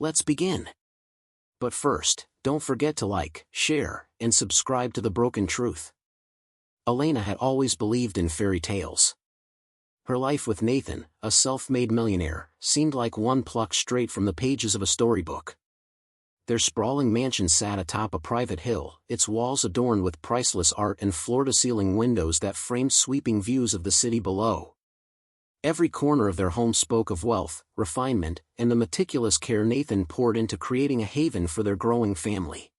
Let's begin. But first, don't forget to like, share, and subscribe to The Broken Truth. Elena had always believed in fairy tales. Her life with Nathan, a self-made millionaire, seemed like one plucked straight from the pages of a storybook. Their sprawling mansion sat atop a private hill, its walls adorned with priceless art and floor-to-ceiling windows that framed sweeping views of the city below. Every corner of their home spoke of wealth, refinement, and the meticulous care Nathan poured into creating a haven for their growing family.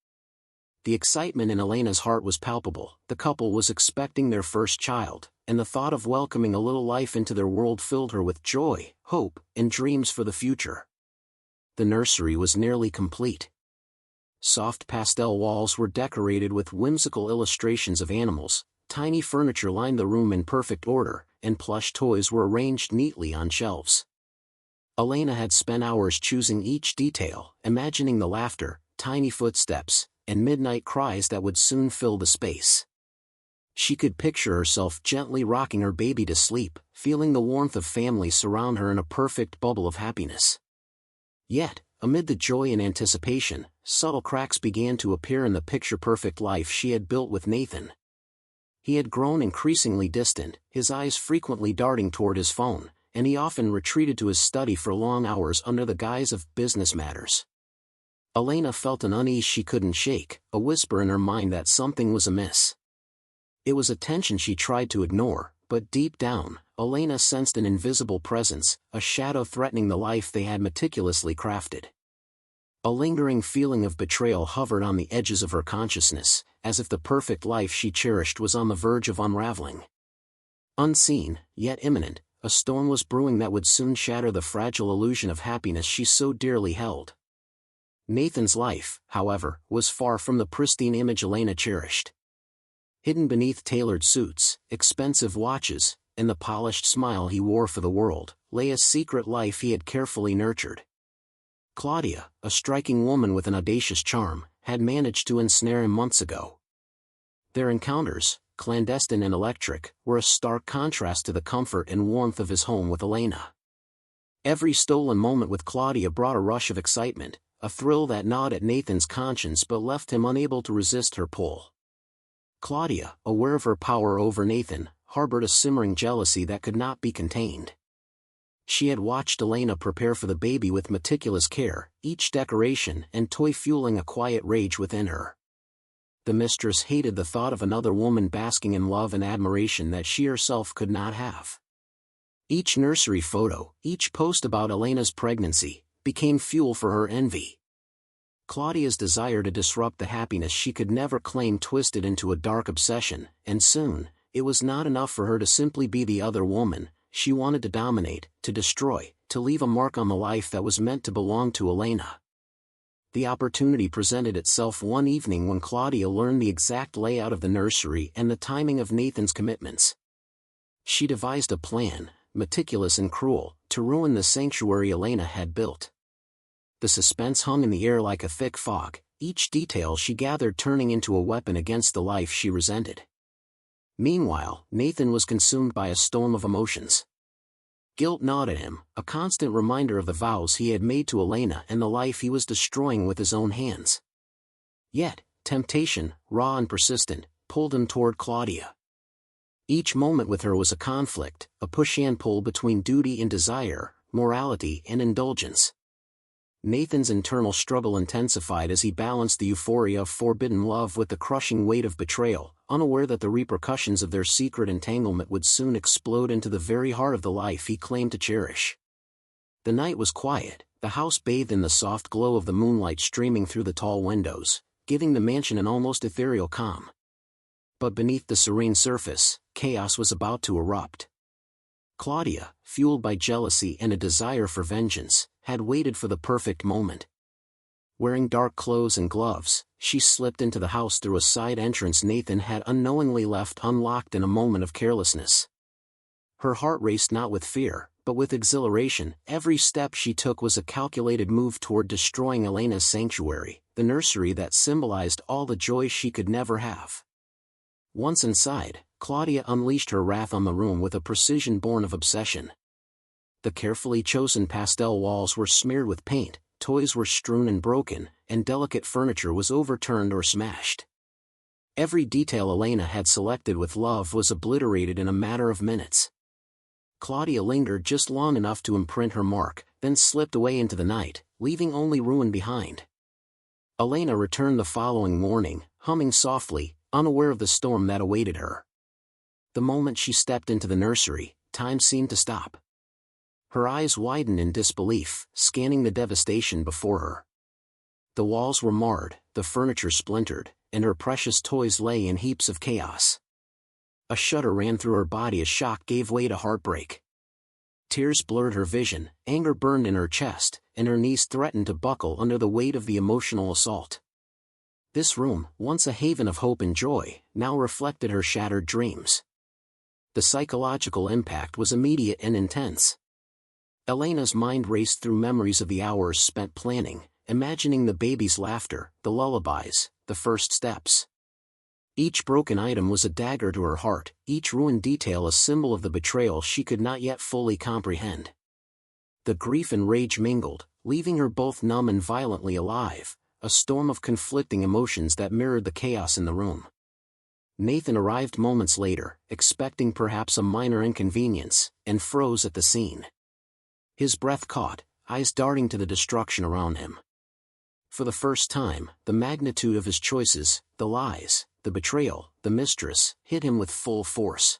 The excitement in Elena's heart was palpable. The couple was expecting their first child, and the thought of welcoming a little life into their world filled her with joy, hope, and dreams for the future. The nursery was nearly complete. Soft pastel walls were decorated with whimsical illustrations of animals, tiny furniture lined the room in perfect order, and plush toys were arranged neatly on shelves. Elena had spent hours choosing each detail, imagining the laughter, tiny footsteps, and midnight cries that would soon fill the space. She could picture herself gently rocking her baby to sleep, feeling the warmth of family surround her in a perfect bubble of happiness. Yet, amid the joy and anticipation, subtle cracks began to appear in the picture-perfect life she had built with Nathan. He had grown increasingly distant, his eyes frequently darting toward his phone, and he often retreated to his study for long hours under the guise of business matters. Elena felt an unease she couldn't shake, a whisper in her mind that something was amiss. It was a tension she tried to ignore, but deep down, Elena sensed an invisible presence, a shadow threatening the life they had meticulously crafted. A lingering feeling of betrayal hovered on the edges of her consciousness, as if the perfect life she cherished was on the verge of unraveling. Unseen, yet imminent, a storm was brewing that would soon shatter the fragile illusion of happiness she so dearly held. Nathan's life, however, was far from the pristine image Elena cherished. Hidden beneath tailored suits, expensive watches, and the polished smile he wore for the world, lay a secret life he had carefully nurtured. Claudia, a striking woman with an audacious charm, had managed to ensnare him months ago. Their encounters, clandestine and electric, were a stark contrast to the comfort and warmth of his home with Elena. Every stolen moment with Claudia brought a rush of excitement, a thrill that gnawed at Nathan's conscience but left him unable to resist her pull. Claudia, aware of her power over Nathan, harbored a simmering jealousy that could not be contained. She had watched Elena prepare for the baby with meticulous care, each decoration and toy fueling a quiet rage within her. The mistress hated the thought of another woman basking in love and admiration that she herself could not have. Each nursery photo, each post about Elena's pregnancy, became fuel for her envy. Claudia's desire to disrupt the happiness she could never claim twisted into a dark obsession, and soon, it was not enough for her to simply be the other woman. She wanted to dominate, to destroy, to leave a mark on the life that was meant to belong to Elena. The opportunity presented itself one evening when Claudia learned the exact layout of the nursery and the timing of Nathan's commitments. She devised a plan, meticulous and cruel, to ruin the sanctuary Elena had built. The suspense hung in the air like a thick fog, each detail she gathered turning into a weapon against the life she resented. Meanwhile, Nathan was consumed by a storm of emotions. Guilt gnawed at him, a constant reminder of the vows he had made to Elena and the life he was destroying with his own hands. Yet, temptation, raw and persistent, pulled him toward Claudia. Each moment with her was a conflict, a push and pull between duty and desire, morality and indulgence. Nathan's internal struggle intensified as he balanced the euphoria of forbidden love with the crushing weight of betrayal, unaware that the repercussions of their secret entanglement would soon explode into the very heart of the life he claimed to cherish. The night was quiet, the house bathed in the soft glow of the moonlight streaming through the tall windows, giving the mansion an almost ethereal calm. But beneath the serene surface, chaos was about to erupt. Claudia, fueled by jealousy and a desire for vengeance, had waited for the perfect moment. Wearing dark clothes and gloves, she slipped into the house through a side entrance Nathan had unknowingly left unlocked in a moment of carelessness. Her heart raced not with fear, but with exhilaration. Every step she took was a calculated move toward destroying Elena's sanctuary, the nursery that symbolized all the joy she could never have. Once inside, Claudia unleashed her wrath on the room with a precision born of obsession. The carefully chosen pastel walls were smeared with paint, toys were strewn and broken, and delicate furniture was overturned or smashed. Every detail Elena had selected with love was obliterated in a matter of minutes. Claudia lingered just long enough to imprint her mark, then slipped away into the night, leaving only ruin behind. Elena returned the following morning, humming softly, unaware of the storm that awaited her. The moment she stepped into the nursery, time seemed to stop. Her eyes widened in disbelief, scanning the devastation before her. The walls were marred, the furniture splintered, and her precious toys lay in heaps of chaos. A shudder ran through her body as shock gave way to heartbreak. Tears blurred her vision, anger burned in her chest, and her knees threatened to buckle under the weight of the emotional assault. This room, once a haven of hope and joy, now reflected her shattered dreams. The psychological impact was immediate and intense. Elena's mind raced through memories of the hours spent planning, imagining the baby's laughter, the lullabies, the first steps. Each broken item was a dagger to her heart, each ruined detail a symbol of the betrayal she could not yet fully comprehend. The grief and rage mingled, leaving her both numb and violently alive, a storm of conflicting emotions that mirrored the chaos in the room. Nathan arrived moments later, expecting perhaps a minor inconvenience, and froze at the scene. His breath caught, eyes darting to the destruction around him. For the first time, the magnitude of his choices, the lies, the betrayal, the mistress, hit him with full force.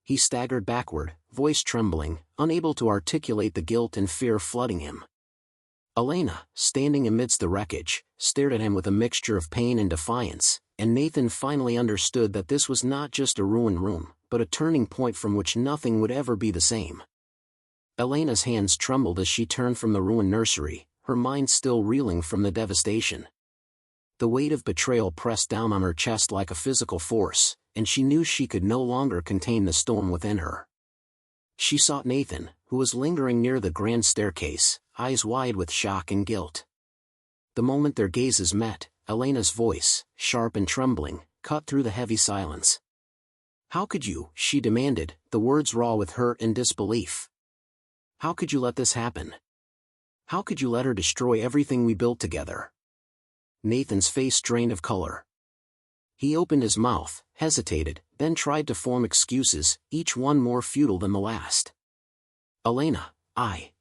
He staggered backward, voice trembling, unable to articulate the guilt and fear flooding him. Elena, standing amidst the wreckage, stared at him with a mixture of pain and defiance, and Nathan finally understood that this was not just a ruined room, but a turning point from which nothing would ever be the same. Elena's hands trembled as she turned from the ruined nursery, her mind still reeling from the devastation. The weight of betrayal pressed down on her chest like a physical force, and she knew she could no longer contain the storm within her. She sought Nathan, who was lingering near the grand staircase, eyes wide with shock and guilt. The moment their gazes met, Elena's voice, sharp and trembling, cut through the heavy silence. "How could you?" she demanded, the words raw with hurt and disbelief. "How could you let this happen? How could you let her destroy everything we built together?" Nathan's face drained of color. He opened his mouth, hesitated, then tried to form excuses, each one more futile than the last. "Elena,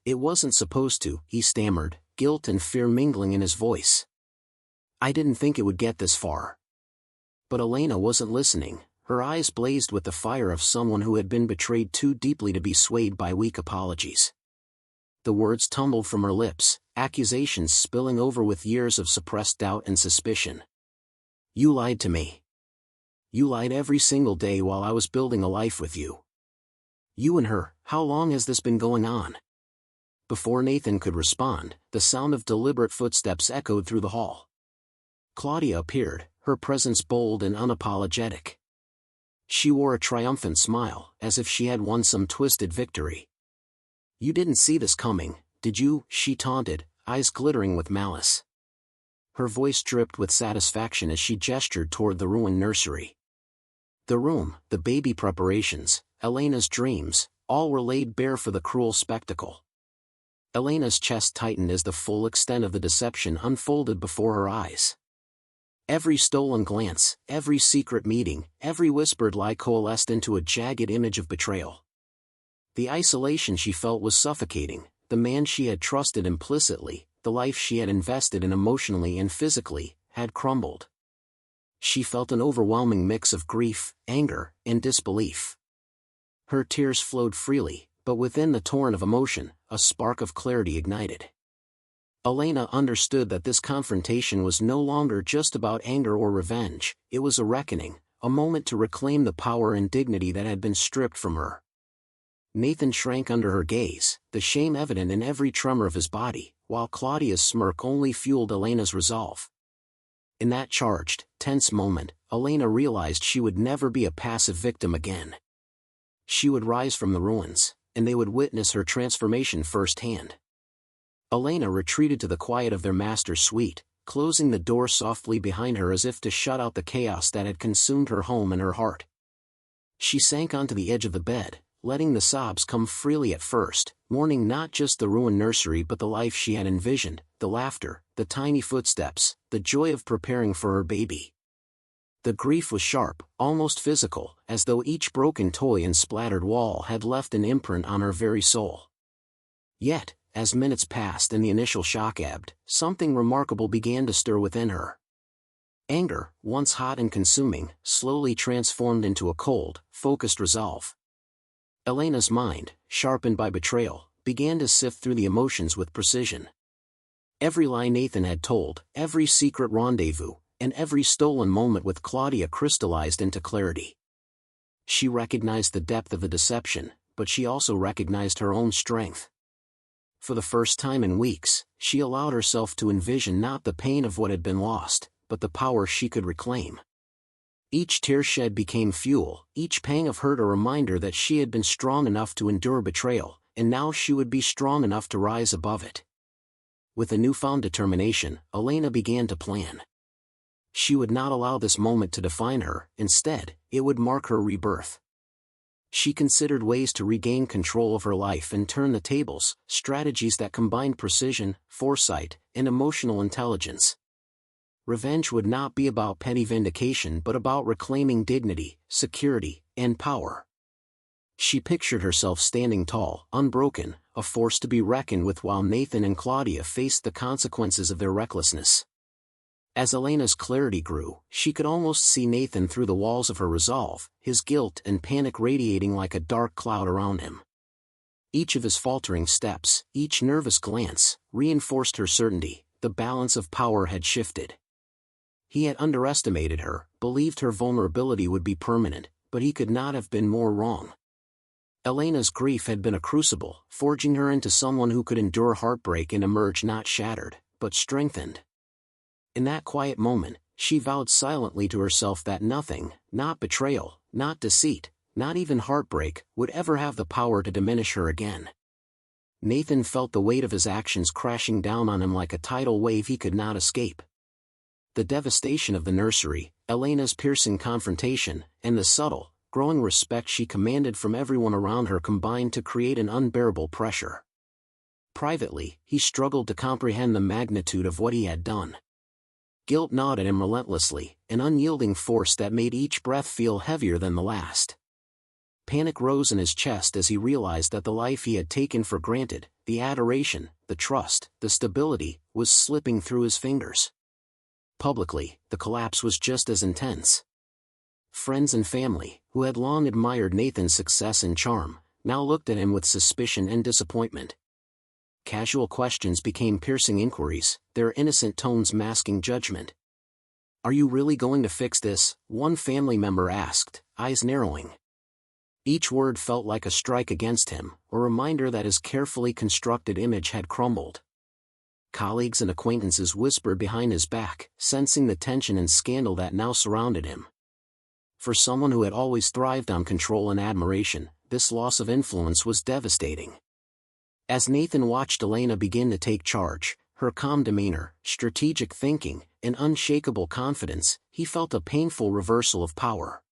it wasn't supposed to," he stammered, guilt and fear mingling in his voice. "I didn't think it would get this far." But Elena wasn't listening, her eyes blazed with the fire of someone who had been betrayed too deeply to be swayed by weak apologies. The words tumbled from her lips, accusations spilling over with years of suppressed doubt and suspicion. "You lied to me. You lied every single day while I was building a life with you. You and her, how long has this been going on?" Before Nathan could respond, the sound of deliberate footsteps echoed through the hall. Claudia appeared, her presence bold and unapologetic. She wore a triumphant smile, as if she had won some twisted victory. "You didn't see this coming, did you?" she taunted, eyes glittering with malice. Her voice dripped with satisfaction as she gestured toward the ruined nursery. The room, the baby preparations, Elena's dreams, all were laid bare for the cruel spectacle. Elena's chest tightened as the full extent of the deception unfolded before her eyes. Every stolen glance, every secret meeting, every whispered lie coalesced into a jagged image of betrayal. The isolation she felt was suffocating, the man she had trusted implicitly, the life she had invested in emotionally and physically, had crumbled. She felt an overwhelming mix of grief, anger, and disbelief. Her tears flowed freely, but within the torrent of emotion, a spark of clarity ignited. Elena understood that this confrontation was no longer just about anger or revenge, it was a reckoning, a moment to reclaim the power and dignity that had been stripped from her. Nathan shrank under her gaze, the shame evident in every tremor of his body, while Claudia's smirk only fueled Elena's resolve. In that charged, tense moment, Elena realized she would never be a passive victim again. She would rise from the ruins, and they would witness her transformation firsthand. Elena retreated to the quiet of their master's suite, closing the door softly behind her as if to shut out the chaos that had consumed her home and her heart. She sank onto the edge of the bed, letting the sobs come freely at first, mourning not just the ruined nursery but the life she had envisioned, the laughter, the tiny footsteps, the joy of preparing for her baby. The grief was sharp, almost physical, as though each broken toy and splattered wall had left an imprint on her very soul. Yet, as minutes passed and the initial shock ebbed, something remarkable began to stir within her. Anger, once hot and consuming, slowly transformed into a cold, focused resolve. Elena's mind, sharpened by betrayal, began to sift through the emotions with precision. Every lie Nathan had told, every secret rendezvous, and every stolen moment with Claudia crystallized into clarity. She recognized the depth of the deception, but she also recognized her own strength. For the first time in weeks, she allowed herself to envision not the pain of what had been lost, but the power she could reclaim. Each tear shed became fuel, each pang of hurt a reminder that she had been strong enough to endure betrayal, and now she would be strong enough to rise above it. With a newfound determination, Elena began to plan. She would not allow this moment to define her, instead, it would mark her rebirth. She considered ways to regain control of her life and turn the tables, strategies that combined precision, foresight, and emotional intelligence. Revenge would not be about petty vindication but about reclaiming dignity, security, and power. She pictured herself standing tall, unbroken, a force to be reckoned with while Nathan and Claudia faced the consequences of their recklessness. As Elena's clarity grew, she could almost see Nathan through the walls of her resolve, his guilt and panic radiating like a dark cloud around him. Each of his faltering steps, each nervous glance, reinforced her certainty, the balance of power had shifted. He had underestimated her, believed her vulnerability would be permanent, but he could not have been more wrong. Elena's grief had been a crucible, forging her into someone who could endure heartbreak and emerge not shattered, but strengthened. In that quiet moment, she vowed silently to herself that nothing, not betrayal, not deceit, not even heartbreak, would ever have the power to diminish her again. Nathan felt the weight of his actions crashing down on him like a tidal wave he could not escape. The devastation of the nursery, Elena's piercing confrontation, and the subtle, growing respect she commanded from everyone around her combined to create an unbearable pressure. Privately, he struggled to comprehend the magnitude of what he had done. Guilt gnawed at him relentlessly, an unyielding force that made each breath feel heavier than the last. Panic rose in his chest as he realized that the life he had taken for granted, the adoration, the trust, the stability, was slipping through his fingers. Publicly, the collapse was just as intense. Friends and family, who had long admired Nathan's success and charm, now looked at him with suspicion and disappointment. Casual questions became piercing inquiries, their innocent tones masking judgment. "Are you really going to fix this?" one family member asked, eyes narrowing. Each word felt like a strike against him, a reminder that his carefully constructed image had crumbled. Colleagues and acquaintances whispered behind his back, sensing the tension and scandal that now surrounded him. For someone who had always thrived on control and admiration, this loss of influence was devastating. As Nathan watched Elena begin to take charge, her calm demeanor, strategic thinking, and unshakable confidence, he felt a painful reversal of power.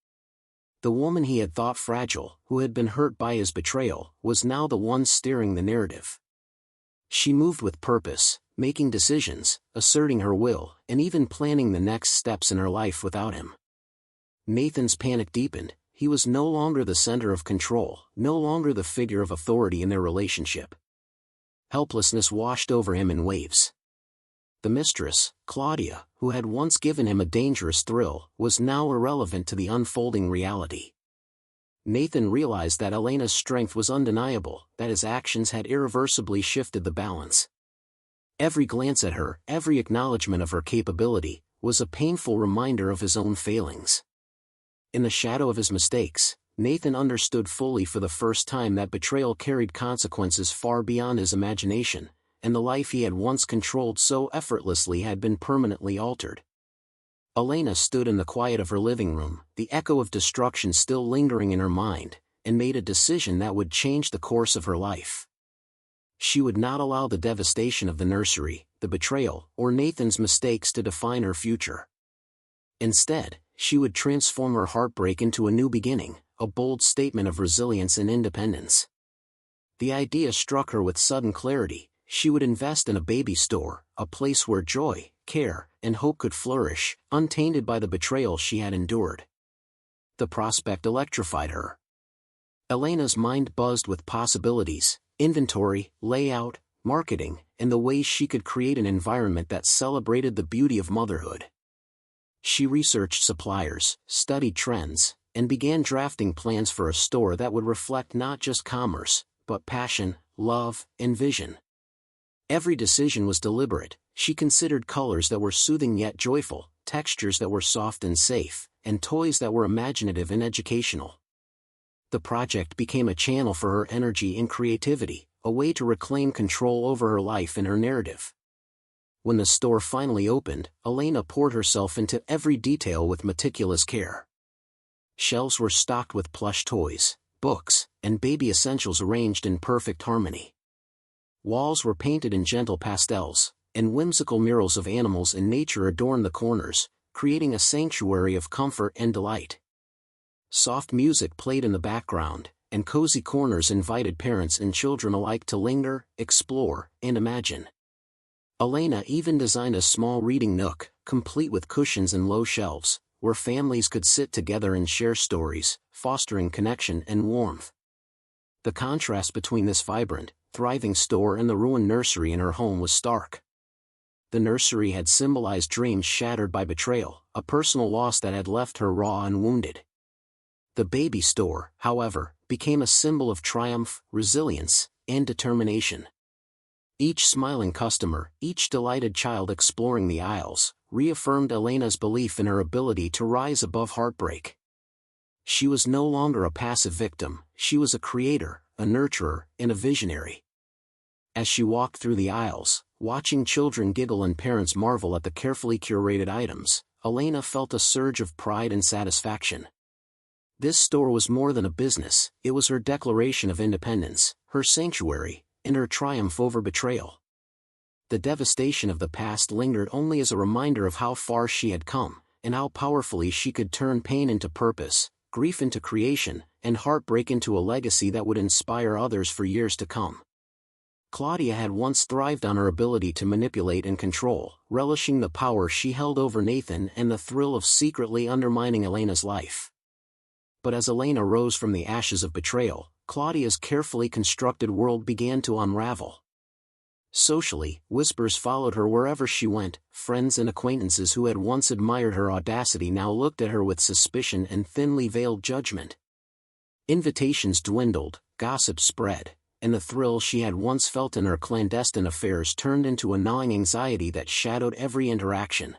The woman he had thought fragile, who had been hurt by his betrayal, was now the one steering the narrative. She moved with purpose, making decisions, asserting her will, and even planning the next steps in her life without him. Nathan's panic deepened. He was no longer the center of control, no longer the figure of authority in their relationship. Helplessness washed over him in waves. The mistress, Claudia, who had once given him a dangerous thrill, was now irrelevant to the unfolding reality. Nathan realized that Elena's strength was undeniable, that his actions had irreversibly shifted the balance. Every glance at her, every acknowledgement of her capability, was a painful reminder of his own failings. In the shadow of his mistakes, Nathan understood fully for the first time that betrayal carried consequences far beyond his imagination, and the life he had once controlled so effortlessly had been permanently altered. Elena stood in the quiet of her living room, the echo of destruction still lingering in her mind, and made a decision that would change the course of her life. She would not allow the devastation of the nursery, the betrayal, or Nathan's mistakes to define her future. Instead, she would transform her heartbreak into a new beginning, a bold statement of resilience and independence. The idea struck her with sudden clarity. She would invest in a baby store, a place where joy, care, and hope could flourish, untainted by the betrayal she had endured. The prospect electrified her. Elena's mind buzzed with possibilities: inventory, layout, marketing, and the ways she could create an environment that celebrated the beauty of motherhood. She researched suppliers, studied trends, and began drafting plans for a store that would reflect not just commerce, but passion, love, and vision. Every decision was deliberate. She considered colors that were soothing yet joyful, textures that were soft and safe, and toys that were imaginative and educational. The project became a channel for her energy and creativity, a way to reclaim control over her life and her narrative. When the store finally opened, Elena poured herself into every detail with meticulous care. Shelves were stocked with plush toys, books, and baby essentials arranged in perfect harmony. Walls were painted in gentle pastels, and whimsical murals of animals and nature adorned the corners, creating a sanctuary of comfort and delight. Soft music played in the background, and cozy corners invited parents and children alike to linger, explore, and imagine. Elena even designed a small reading nook, complete with cushions and low shelves, where families could sit together and share stories, fostering connection and warmth. The contrast between this vibrant, thriving store and the ruined nursery in her home was stark. The nursery had symbolized dreams shattered by betrayal, a personal loss that had left her raw and wounded. The baby store, however, became a symbol of triumph, resilience, and determination. Each smiling customer, each delighted child exploring the aisles, reaffirmed Elena's belief in her ability to rise above heartbreak. She was no longer a passive victim, she was a creator, a nurturer, and a visionary. As she walked through the aisles, watching children giggle and parents marvel at the carefully curated items, Elena felt a surge of pride and satisfaction. This store was more than a business, it was her declaration of independence, her sanctuary, and her triumph over betrayal. The devastation of the past lingered only as a reminder of how far she had come, and how powerfully she could turn pain into purpose, grief into creation, and heartbreak into a legacy that would inspire others for years to come. Claudia had once thrived on her ability to manipulate and control, relishing the power she held over Nathan and the thrill of secretly undermining Elena's life. But as Elena rose from the ashes of betrayal, Claudia's carefully constructed world began to unravel. Socially, whispers followed her wherever she went. Friends and acquaintances who had once admired her audacity now looked at her with suspicion and thinly veiled judgment. Invitations dwindled, gossip spread, and the thrill she had once felt in her clandestine affairs turned into a gnawing anxiety that shadowed every interaction.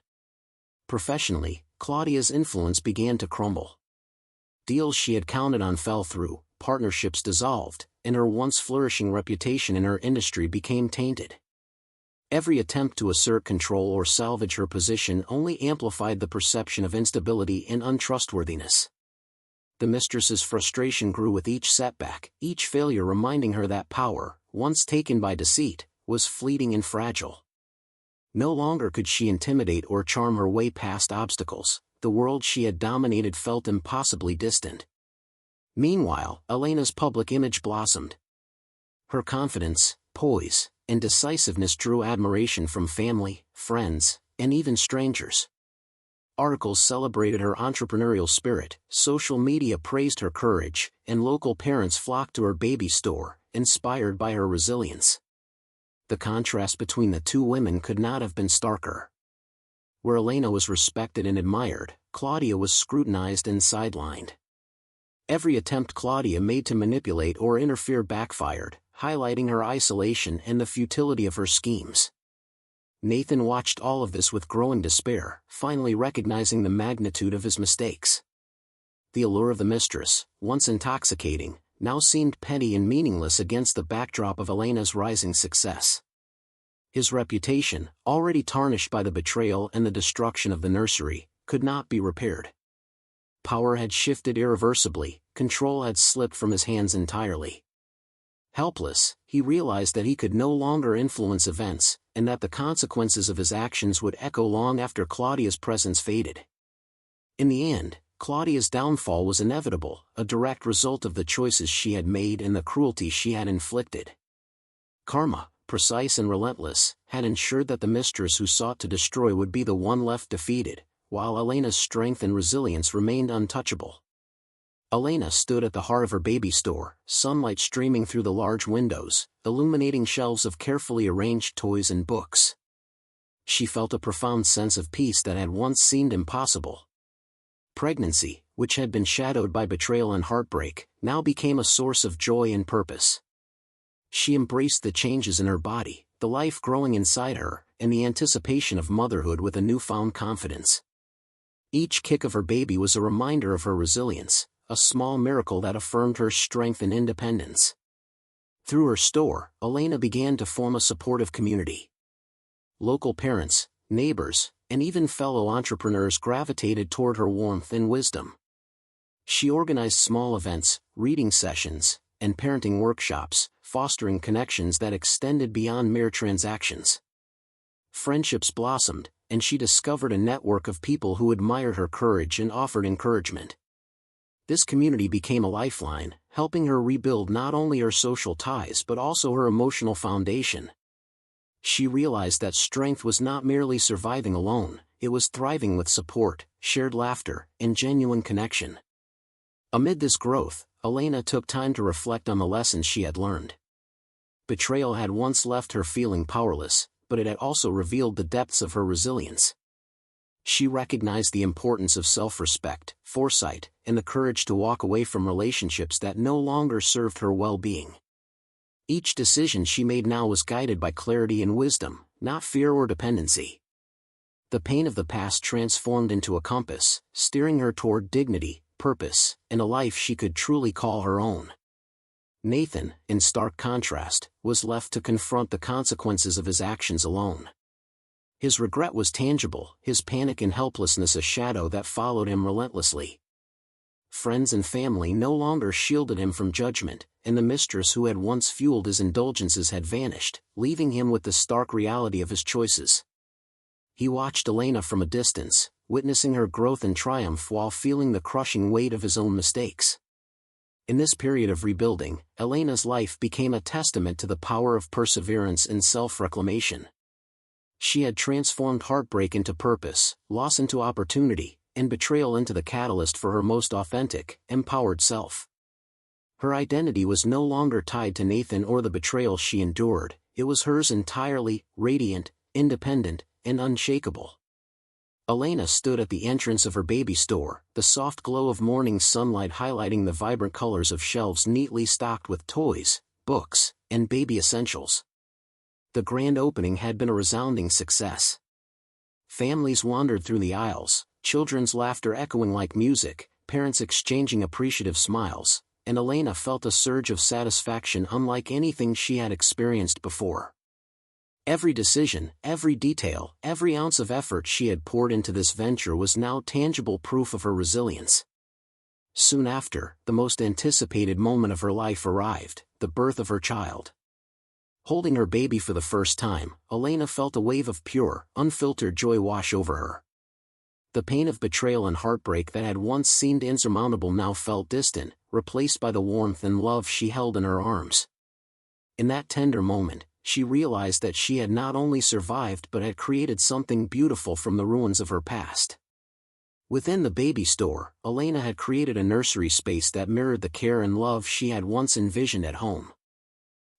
Professionally, Claudia's influence began to crumble. Deals she had counted on fell through, partnerships dissolved, and her once flourishing reputation in her industry became tainted. Every attempt to assert control or salvage her position only amplified the perception of instability and untrustworthiness. The mistress's frustration grew with each setback, each failure reminding her that power, once taken by deceit, was fleeting and fragile. No longer could she intimidate or charm her way past obstacles. The world she had dominated felt impossibly distant. Meanwhile, Elena's public image blossomed. Her confidence, poise, and decisiveness drew admiration from family, friends, and even strangers. Articles celebrated her entrepreneurial spirit, social media praised her courage, and local parents flocked to her baby store, inspired by her resilience. The contrast between the two women could not have been starker. Where Elena was respected and admired, Claudia was scrutinized and sidelined. Every attempt Claudia made to manipulate or interfere backfired, highlighting her isolation and the futility of her schemes. Nathan watched all of this with growing despair, finally recognizing the magnitude of his mistakes. The allure of the mistress, once intoxicating, now seemed petty and meaningless against the backdrop of Elena's rising success. His reputation, already tarnished by the betrayal and the destruction of the nursery, could not be repaired. Power had shifted irreversibly, control had slipped from his hands entirely. Helpless, he realized that he could no longer influence events, and that the consequences of his actions would echo long after Claudia's presence faded. In the end, Claudia's downfall was inevitable, a direct result of the choices she had made and the cruelty she had inflicted. Karma, precise and relentless, had ensured that the mistress who sought to destroy would be the one left defeated, while Elena's strength and resilience remained untouchable. Elena stood at the heart of her baby store, sunlight streaming through the large windows, illuminating shelves of carefully arranged toys and books. She felt a profound sense of peace that had once seemed impossible. Pregnancy, which had been shadowed by betrayal and heartbreak, now became a source of joy and purpose. She embraced the changes in her body, the life growing inside her, and the anticipation of motherhood with a newfound confidence. Each kick of her baby was a reminder of her resilience, a small miracle that affirmed her strength and independence. Through her store, Elena began to form a supportive community. Local parents, neighbors, and even fellow entrepreneurs gravitated toward her warmth and wisdom. She organized small events, reading sessions, and parenting workshops, fostering connections that extended beyond mere transactions. Friendships blossomed, and she discovered a network of people who admired her courage and offered encouragement. This community became a lifeline, helping her rebuild not only her social ties but also her emotional foundation. She realized that strength was not merely surviving alone, it was thriving with support, shared laughter, and genuine connection. Amid this growth, Elena took time to reflect on the lessons she had learned. Betrayal had once left her feeling powerless, but it had also revealed the depths of her resilience. She recognized the importance of self-respect, foresight, and the courage to walk away from relationships that no longer served her well-being. Each decision she made now was guided by clarity and wisdom, not fear or dependency. The pain of the past transformed into a compass, steering her toward dignity, purpose, and a life she could truly call her own. Nathan, in stark contrast, was left to confront the consequences of his actions alone. His regret was tangible, his panic and helplessness a shadow that followed him relentlessly. Friends and family no longer shielded him from judgment, and the mistress who had once fueled his indulgences had vanished, leaving him with the stark reality of his choices. He watched Elena from a distance, witnessing her growth and triumph while feeling the crushing weight of his own mistakes. In this period of rebuilding, Elena's life became a testament to the power of perseverance and self-reclamation. She had transformed heartbreak into purpose, loss into opportunity, and betrayal into the catalyst for her most authentic, empowered self. Her identity was no longer tied to Nathan or the betrayal she endured, it was hers entirely, radiant, independent, and unshakable. Elena stood at the entrance of her baby store, the soft glow of morning sunlight highlighting the vibrant colors of shelves neatly stocked with toys, books, and baby essentials. The grand opening had been a resounding success. Families wandered through the aisles, children's laughter echoing like music, parents exchanging appreciative smiles, and Elena felt a surge of satisfaction unlike anything she had experienced before. Every decision, every detail, every ounce of effort she had poured into this venture was now tangible proof of her resilience. Soon after, the most anticipated moment of her life arrived, the birth of her child. Holding her baby for the first time, Elena felt a wave of pure, unfiltered joy wash over her. The pain of betrayal and heartbreak that had once seemed insurmountable now felt distant, replaced by the warmth and love she held in her arms. In that tender moment, she realized that she had not only survived but had created something beautiful from the ruins of her past. Within the baby store, Elena had created a nursery space that mirrored the care and love she had once envisioned at home.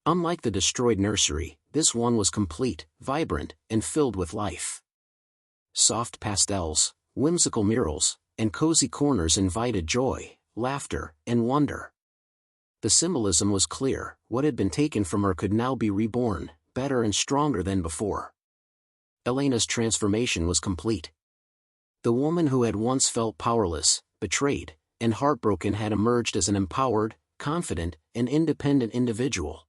Unlike the destroyed nursery, this one was complete, vibrant, and filled with life. Soft pastels, whimsical murals, and cozy corners invited joy, laughter, and wonder. The symbolism was clear, what had been taken from her could now be reborn, better and stronger than before. Elena's transformation was complete. The woman who had once felt powerless, betrayed, and heartbroken had emerged as an empowered, confident, and independent individual.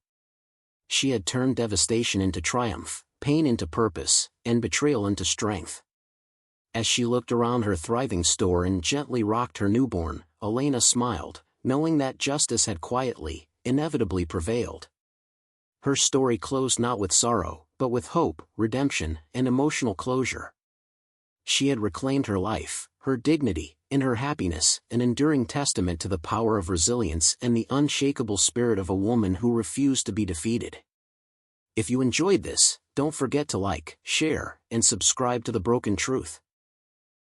She had turned devastation into triumph, pain into purpose, and betrayal into strength. As she looked around her thriving store and gently rocked her newborn, Elena smiled, knowing that justice had quietly, inevitably prevailed. Her story closed not with sorrow, but with hope, redemption, and emotional closure. She had reclaimed her life, her dignity, and her happiness, an enduring testament to the power of resilience and the unshakable spirit of a woman who refused to be defeated. If you enjoyed this, don't forget to like, share, and subscribe to The Broken Truth.